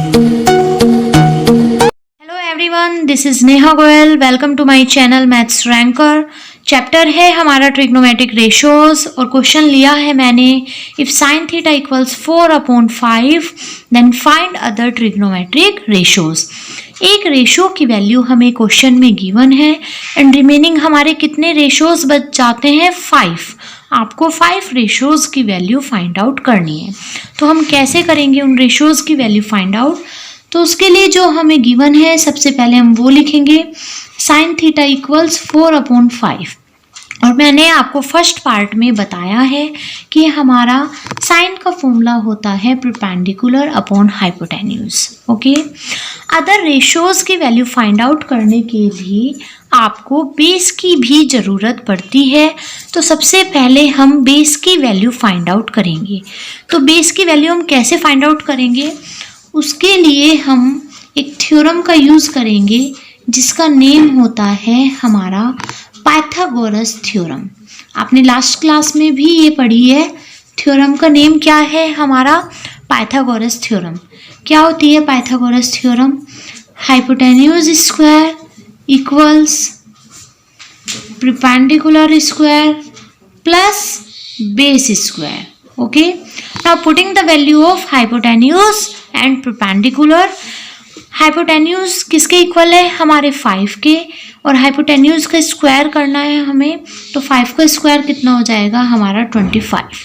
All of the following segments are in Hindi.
Hello everyone, this is Neha Goyal. Welcome to my channel maths ranker. Chapter है हमारा ट्रिग्नोमेट्रिक रेशियोज और क्वेश्चन लिया है मैंने, if sine theta equals 4/5 then find other trigonometric ratios. एक रेशियो की वैल्यू हमें क्वेश्चन में गिवन है एंड रिमेनिंग हमारे कितने रेशियोज बच जाते हैं? 5। आपको 5 रेशियोज की वैल्यू फाइंड आउट करनी है। तो हम कैसे करेंगे उन रेशियोज की वैल्यू फाइंड आउट? तो उसके लिए जो हमें गिवन है सबसे पहले हम वो लिखेंगे, साइन थीटा इक्वल्स 4/5। और मैंने आपको फर्स्ट पार्ट में बताया है कि हमारा साइन का फॉर्मूला होता है perpendicular upon hypotenuse. Okay, other ratios की वैल्यू फाइंड आउट करने के लिए आपको बेस की भी ज़रूरत पड़ती है। तो सबसे पहले हम बेस की वैल्यू फाइंड आउट करेंगे। तो बेस की वैल्यू हम कैसे फाइंड आउट करेंगे? उसके लिए हम एक थ्योरम का यूज़ करेंगे जिसका नेम होता है हमारा पाइथागोरस थ्योरम। आपने लास्ट क्लास में भी ये पढ़ी है। थ्योरम का नेम क्या है? हमारा पाइथागोरस थ्योरम। क्या होती है Pythagoras theorem? Hypotenuse square equals perpendicular square plus base square. Okay, now putting the value of hypotenuse and perpendicular. Hypotenuse किसके इक्वल है? हमारे 5 के। और हाइपोटेन्यूज का स्क्वायर करना है हमें, तो 5 का स्क्वायर कितना हो जाएगा? हमारा 25।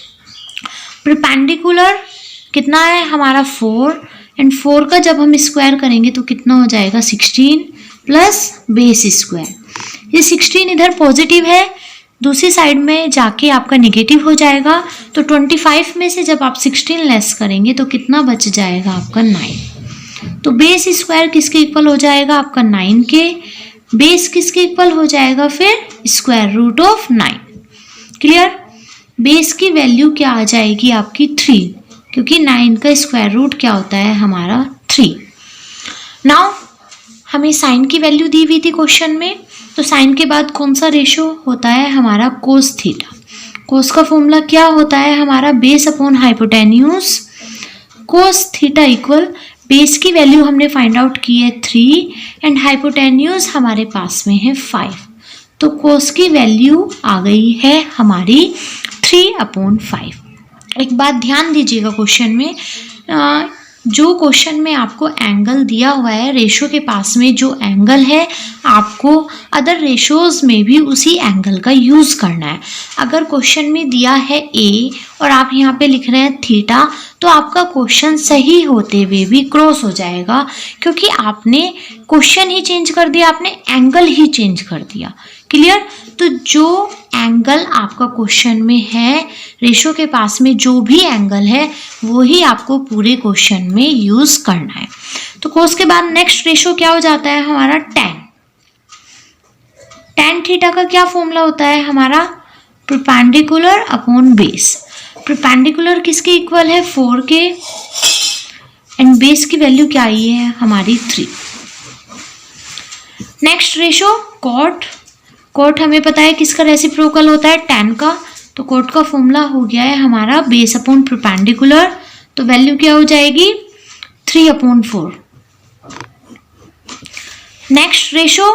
परपेंडिकुलर कितना है? हमारा 4। एंड 4 का जब हम स्क्वायर करेंगे तो कितना हो जाएगा? 16 प्लस बेस स्क्वायर। ये 16 इधर पॉजिटिव है, दूसरी साइड में जाके आपका नेगेटिव हो जाएगा। तो 25 में से जब आप 16 लेस करेंगे तो कितना बच जाएगा? आपका 9। तो बेस स्क्वायर किसके इक्वल हो जाएगा? आपका 9 के। बेस किसके इक्वल हो जाएगा? फिर square root of 9। Clear? Base की वैल्यू क्या आ जाएगी? आपकी 3, क्योंकि 9 का स्क्वायर रूट क्या होता है? हमारा 3। नाउ हमें साइन की वैल्यू दी हुई थी क्वेश्चन में, तो साइन के बाद कौन सा रेशो होता है? हमारा कोस थीटा। कोस का फॉर्मूला क्या होता है? हमारा base upon hypotenuse. Cos theta equal base की वैल्यू हमने फाइंड आउट की है 3 एंड हाइपोटेन्यूज हमारे पास में है 5। तो कोस की वैल्यू आ गई है हमारी 3/5। एक बात ध्यान दीजिएगा, क्वेश्चन में जो क्वेश्चन में आपको एंगल दिया हुआ है, रेशो के पास में जो एंगल है, आपको अदर रेशोज में भी उसी एंगल का यूज़ करना है। अगर क्वेश्चन में दिया है ए और आप यहाँ पे लिख रहे हैं थीटा, तो आपका क्वेश्चन सही होते हुए भी क्रॉस हो जाएगा, क्योंकि आपने क्वेश्चन ही चेंज कर दिया, आपने एंगल ही चेंज कर दिया। क्लियर? तो जो एंगल आपका क्वेश्चन में है, रेशो के पास में जो भी एंगल है, वो ही आपको पूरे क्वेश्चन में यूज करना है। तो कोस के बाद नेक्स्ट रेशो क्या हो जाता है? हमारा tan। tan थीटा का क्या फॉर्मूला होता है? हमारा परपेंडिकुलर अपॉन बेस। परपेंडिकुलर किसके इक्वल है? 4 के। एंड बेस की वैल्यू क्या आई है? हमारी 3। Next ratio cot. कॉट हमें पता है किसका रेसिप्रोकल होता है? tan का। तो कॉट का फॉर्मूला हो गया है हमारा बेस अपॉन परपेंडिकुलर। तो वैल्यू क्या हो जाएगी? 3/4। Next ratio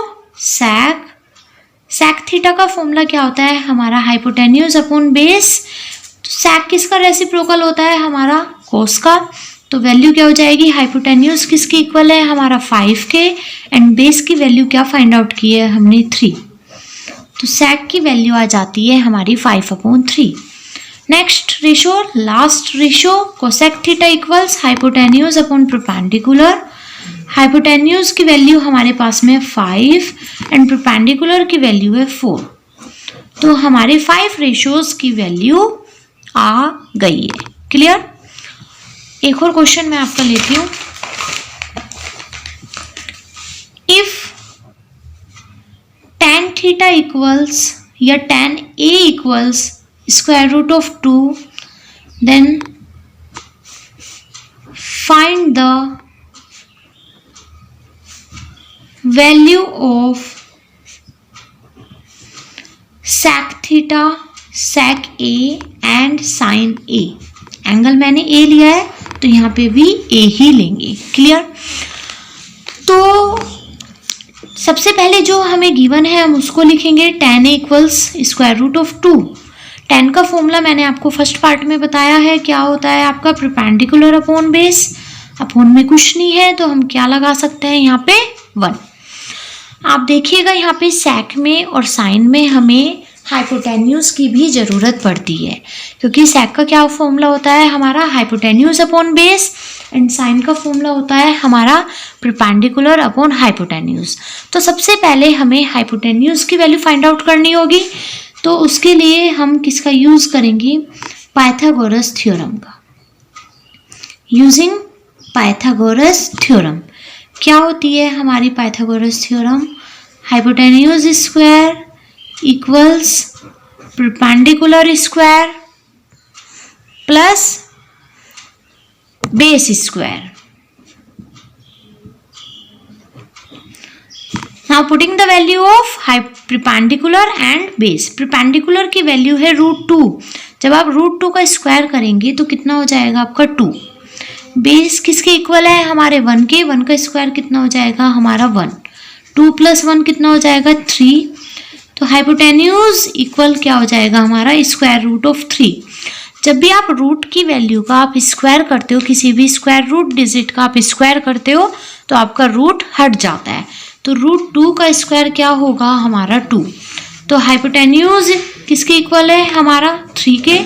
sec। sec theta का फॉर्मूला क्या होता है? हमारा हाइपोटेन्यूज अपॉन बेस। तो sec किसका रेसिप्रोकल होता है? हमारा cos का। तो वैल्यू क्या हो जाएगी? हाइपोटेन्यूज किसकी इक्वल है? हमारा 5 के। एंड बेस की वैल्यू क्या फाइंड आउट की है हमने? 3। तो sec की वैल्यू आ जाती है हमारी 5/3। Next ratio, last ratio, cosec theta equals hypotenuse upon perpendicular. Hypotenuse की वैल्यू हमारे पास में 5 एंड परपेंडिकुलर की वैल्यू है 4। तो हमारे 5 रेशोज की वैल्यू आ गई है। क्लियर? एक और क्वेश्चन मैं आपका लेती हूँ। इफ tan थीटा इक्वल्स या tan a equals square root of 2, then find the value of sec theta, sec a and sin a। Angle मैंने a लिया है तो यहाँ पे भी a ही लेंगे। क्लियर? तो सबसे पहले जो हमें गिवन है हम उसको लिखेंगे tan a equals square root of 2। tan का फॉर्मूला मैंने आपको फर्स्ट पार्ट में बताया है, क्या होता है आपका परपेंडिकुलर अपॉन बेस। अपॉन में कुछ नहीं है तो हम क्या लगा सकते हैं यहाँ पे 1। आप देखिएगा यहाँ पे sec में और sin में हमें हाइपोटेन्यूज की भी ज़रूरत पड़ती है, क्योंकि sec का क्या फॉर्मूला होता है हमारा hypotenuse upon base and sin का फॉर्मूला होता है हमारा परपेंडिकुलर अपॉन हाइपोटेन्यूज। तो सबसे पहले हमें हाइपोटेन्यूज की वैल्यू फाइंड आउट करनी होगी, तो उसके लिए हम किसका यूज़ करेंगे, पाइथागोरस थ्योरम का। यूजिंग पाइथागोरस थ्योरम क्या होती है हमारी Pythagoras theorem, hypotenuse square equals perpendicular square plus base square. Now putting the value of perpendicular and base. Perpendicular की वैल्यू है √2। जब आप √2 का स्क्वायर करेंगे तो कितना हो जाएगा आपका 2। बेस किसके इक्वल है हमारे 1 के, 1 का स्क्वायर कितना हो जाएगा हमारा 1। 2 + 1 कितना हो जाएगा 3। तो हाइपोटेन्यूज इक्वल क्या हो जाएगा हमारा स्क्वायर रूट ऑफ 3। जब भी आप रूट की वैल्यू का आप स्क्वायर करते हो, किसी भी स्क्वायर रूट डिजिट का आप स्क्वायर करते हो तो आपका रूट हट जाता है। तो √2 का स्क्वायर क्या होगा हमारा 2। तो हाइपोटेन्यूज किसके इक्वल है हमारा 3 के।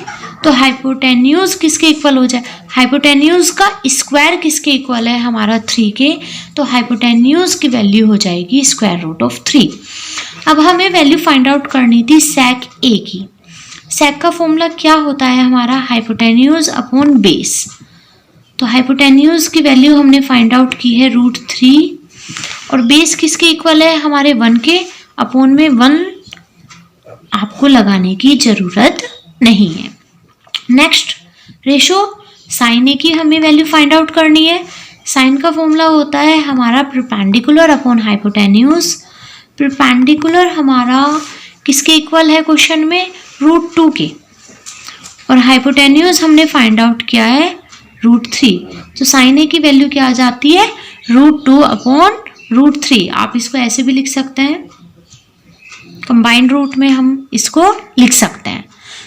तो हाइपोटेन्यूज किसके इक्वल हो जाए, हाइपोटेन्यूज का स्क्वायर किसके इक्वल है हमारा 3 के। तो हाइपोटेन्यूज की वैल्यू हो जाएगी स्क्वायर रूट ऑफ 3। अब हमें वैल्यू फाइंड आउट करनी थी sec a की। sec का फॉर्मूला क्या होता है हमारा हाइपोटेन्यूज अपॉन बेस। तो हाइपोटेन्यूज की वैल्यू हमने फाइंड आउट की है √3 और बेस किसके इक्वल है हमारे 1 के। अपॉन में 1 आपको लगाने की ज़रूरत नहीं है। नेक्स्ट रेशो sin a की हमें वैल्यू फाइंड आउट करनी है। sin का फॉर्मूला होता है हमारा परपेंडिकुलर अपॉन हाइपोटेन्यूज। परपेंडिकुलर हमारा किसके इक्वल है क्वेश्चन में √2 के, और हाइपोटेन्यूज हमने फाइंड आउट किया है √3। तो sin a की वैल्यू क्या आ जाती है √2 अपॉन √3। आप इसको ऐसे भी लिख सकते हैं, कंबाइंड रूट में हम इसको लिख सकते हैं।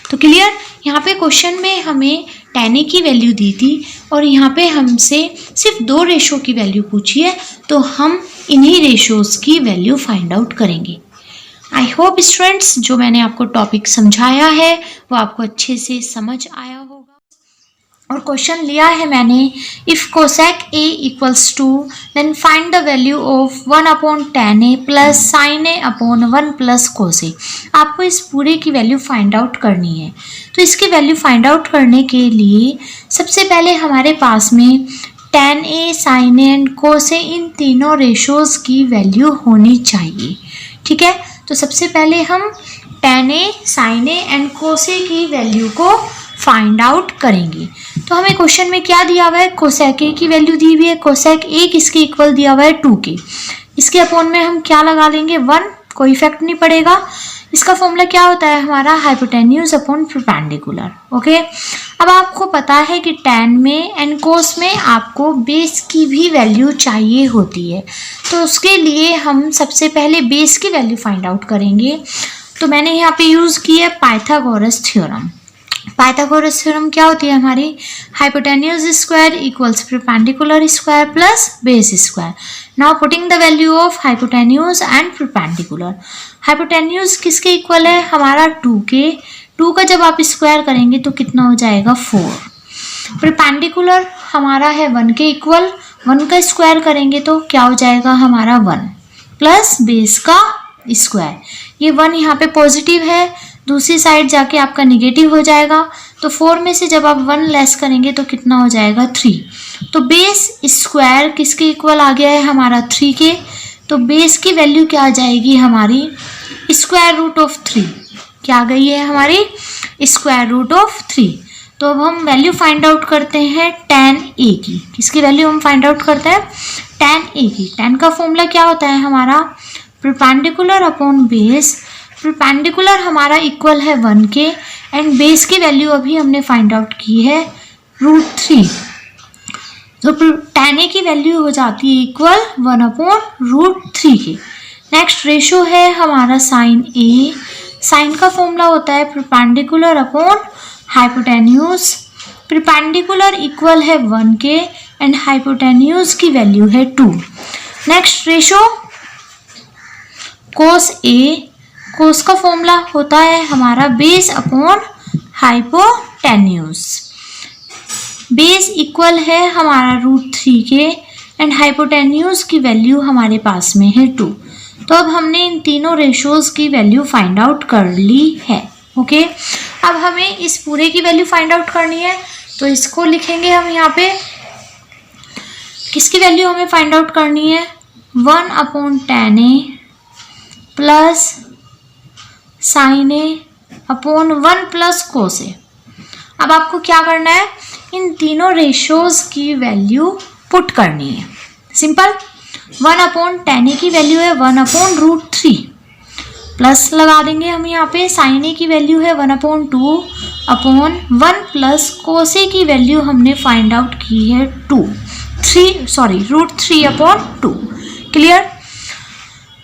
तो क्लियर? यहाँ पे क्वेश्चन में हमें tan a की वैल्यू दी थी और यहाँ पे हमसे सिर्फ 2 रेशो की वैल्यू पूछी है, तो हम इन्हीं रेशोज की वैल्यू फाइंड आउट करेंगे। आई होप स्टूडेंट्स जो मैंने आपको टॉपिक समझाया है वो आपको अच्छे से समझ आया होगा। और क्वेश्चन लिया है मैंने, if cosec a equals two then find the value of 1/tan a plus sin a upon 1 plus cos a। आपको इस पूरे की वैल्यू फाइंड आउट करनी है। तो इसकी वैल्यू फाइंड आउट करने के लिए सबसे पहले हमारे पास में tan a, sin a and cos a इन तीनों रेशोज़ की वैल्यू होनी चाहिए। ठीक है, तो सबसे पहले हम tan a, sin a and cos a की वैल्यू को फाइंड आउट करेंगे। तो हमें क्वेश्चन में क्या दिया हुआ है, कोसेक a की वैल्यू दी हुई है। कोसेक a किसके इक्वल दिया हुआ है 2 के। इसके अपॉन में हम क्या लगा लेंगे 1, कोई इफेक्ट नहीं पड़ेगा। इसका फॉर्मूला क्या होता है हमारा हाइपोटेन्यूज अपॉन परपेंडिकुलर। ओके, अब आपको पता है कि tan में एंड cos में आपको बेस की भी वैल्यू चाहिए होती है, तो उसके लिए हम सबसे पहले बेस की वैल्यू फाइंड आउट करेंगे। तो मैंने यहाँ पे यूज़ की है पाइथागोरस थ्योरम। पाइथागोरस थ्योरम क्या होती है हमारी, hypotenuse square equals perpendicular square plus base square. Now putting the value of hypotenuse and perpendicular. Hypotenuse किसके इक्वल है हमारा 2 के। 2 का जब आप स्क्वायर करेंगे तो कितना हो जाएगा 4। परपेंडिकुलर हमारा है 1 के इक्वल। 1 का स्क्वायर करेंगे तो क्या हो जाएगा हमारा 1 प्लस बेस का स्क्वायर। ये 1 यहाँ पे पॉजिटिव है, दूसरी साइड जाके आपका निगेटिव हो जाएगा। तो 4 में से जब आप 1 लेस करेंगे तो कितना हो जाएगा 3। तो बेस स्क्वायर किसके इक्वल आ गया है हमारा 3 के। तो बेस की वैल्यू क्या आ जाएगी हमारी स्क्वायर रूट ऑफ 3। क्या आ गई है हमारी स्क्वायर रूट ऑफ 3। तो अब हम वैल्यू फाइंड आउट करते हैं tan a की। किसकी वैल्यू हम फाइंड आउट करते हैं tan a की। tan का फॉर्मूला क्या होता है हमारा परपेंडिकुलर अपॉन बेस। परपेंडिकुलर हमारा इक्वल है 1 के एंड बेस की वैल्यू अभी हमने फाइंड आउट की है √3। तो tan A की वैल्यू हो जाती है इक्वल 1/√3 के। नेक्स्ट रेशो है हमारा sin A। साइन का फॉर्मूला होता है perpendicular upon hypotenuse. Perpendicular equal है 1 के एंड हाइपोटेन्यूज की वैल्यू है 2। Next ratio cos A। cos का फॉर्मूला होता है हमारा base upon hypotenuse. Base equal है हमारा √3 के एंड हाइपोटेन्यूज की वैल्यू हमारे पास में है 2। तो अब हमने इन तीनों रेशोज की वैल्यू फाइंड आउट कर ली है। ओके, अब हमें इस पूरे की वैल्यू फाइंड आउट करनी है, तो इसको लिखेंगे हम यहाँ पे। किसकी वैल्यू हमें फाइंड आउट करनी है? 1/tan A plus sin A upon 1 plus cos A। अब आपको क्या करना है? इन तीनों रेशोज की वैल्यू पुट करनी है। सिंपल। 1/tan A की वैल्यू है 1/√3 प्लस लगा देंगे हम यहाँ पे। sin A की वैल्यू है 1/2 अपॉन 1 प्लस cos A की वैल्यू हमने फाइंड आउट की है √3/2। क्लियर।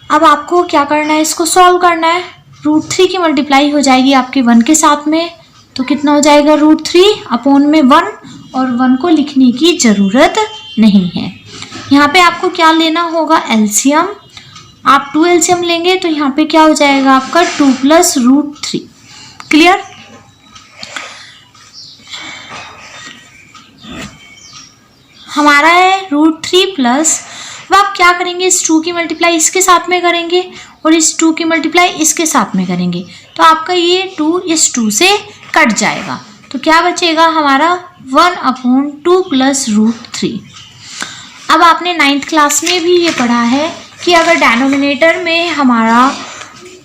अब आपको क्या करना है? इसको सॉल्व करना है। √3 की मल्टीप्लाई हो जाएगी आपके 1 के साथ में, तो कितना हो जाएगा? √3 अपॉन में 1, और 1 को लिखने की ज़रूरत नहीं है। यहाँ पे आपको क्या लेना होगा? एलसीएम। आप 2 एलसीएम लेंगे तो यहाँ पे क्या हो जाएगा आपका? 2 + √3। क्लियर। हमारा है √3 प्लस, अब आप क्या करेंगे? इस 2 की मल्टीप्लाई इसके साथ में करेंगे और इस 2 की मल्टीप्लाई इसके साथ में करेंगे, तो आपका ये 2 इस 2 से कट जाएगा। तो क्या बचेगा हमारा? 1/2 + √3। अब आपने 9th क्लास में भी ये पढ़ा है कि अगर डिनोमिनेटर में हमारा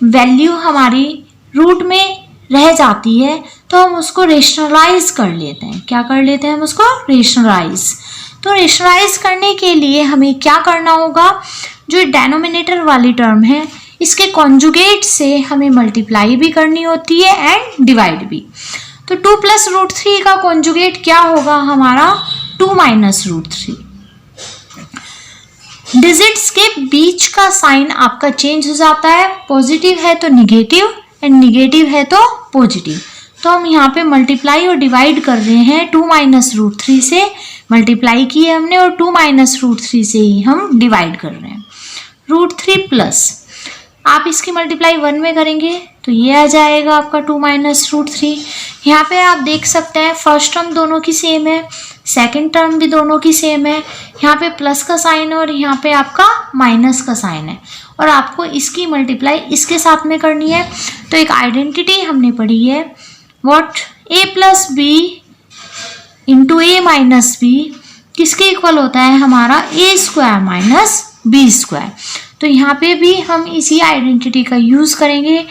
वैल्यू हमारी रूट में रह जाती है तो हम उसको रेशनलाइज कर लेते हैं। क्या कर लेते हैं हम उसको? रेशनलाइज। तो रेशनलाइज करने के लिए हमें क्या करना होगा? जो डिनोमिनेटर वाली टर्म है इसके कॉन्जुगेट से हमें मल्टीप्लाई भी करनी होती है एंड डिवाइड भी। तो 2 + √3 का कॉन्जुगेट क्या होगा हमारा? 2 - √3। डिजिट्स के बीच का साइन आपका चेंज हो जाता है। पॉजिटिव है तो निगेटिव एंड निगेटिव है तो पॉजिटिव। तो हम यहाँ पे मल्टीप्लाई और डिवाइड कर रहे हैं। 2 - √3 से मल्टीप्लाई की है हमने और 2 - √3 से ही हम डिवाइड कर रहे हैं। √3 प्लस आप इसकी मल्टीप्लाई 1 में करेंगे तो ये आ जाएगा आपका 2 - √3। यहाँ पे आप देख सकते हैं फर्स्ट टर्म दोनों की सेम है, सेकंड टर्म भी दोनों की सेम है। यहाँ पे प्लस का साइन है और यहाँ पे आपका माइनस का साइन है, और आपको इसकी मल्टीप्लाई इसके साथ में करनी है। तो एक आइडेंटिटी हमने पढ़ी है, what a + b × a - b किसके इक्वल होता है हमारा? a² - b²। तो यहाँ पे भी हम इसी आइडेंटिटी का यूज करेंगे।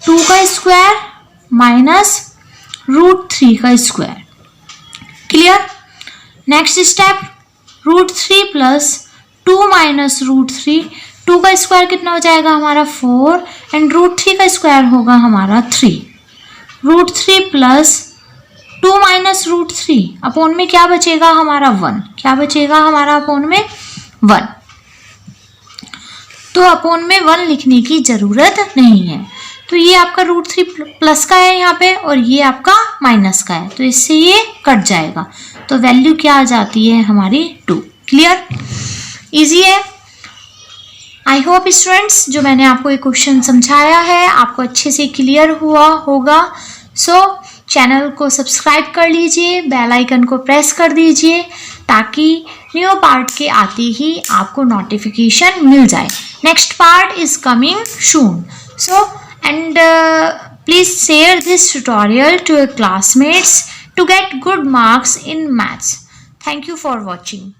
2 का स्क्वायर माइनस √3 का square. Clear. Next step √3 plus 2 minus √3। 2 का स्क्वायर कितना हो जाएगा हमारा? 4 एंड √3 का स्क्वायर होगा हमारा 3। √3 प्लस 2 माइनस √3 अपॉन में क्या बचेगा हमारा? 1। क्या बचेगा हमारा अपॉन में? 1। तो अपॉन में 1 लिखने की जरूरत नहीं है। तो ये आपका √3 प्लस का है यहाँ पे और ये आपका माइनस का है, तो इससे ये कट जाएगा। तो वैल्यू क्या आ जाती है हमारी? 2। क्लियर। इजी है। आई होप स्टूडेंट्स जो मैंने आपको एक क्वेश्चन समझाया है आपको अच्छे से क्लियर हुआ होगा। सो चैनल को सब्सक्राइब कर लीजिए, बेल आइकन को प्रेस कर दीजिए ताकि न्यू पार्ट के आते ही आपको नोटिफिकेशन मिल जाए। Next part is coming soon. So and please share this tutorial to your classmates to get good marks in maths. Thank you for watching.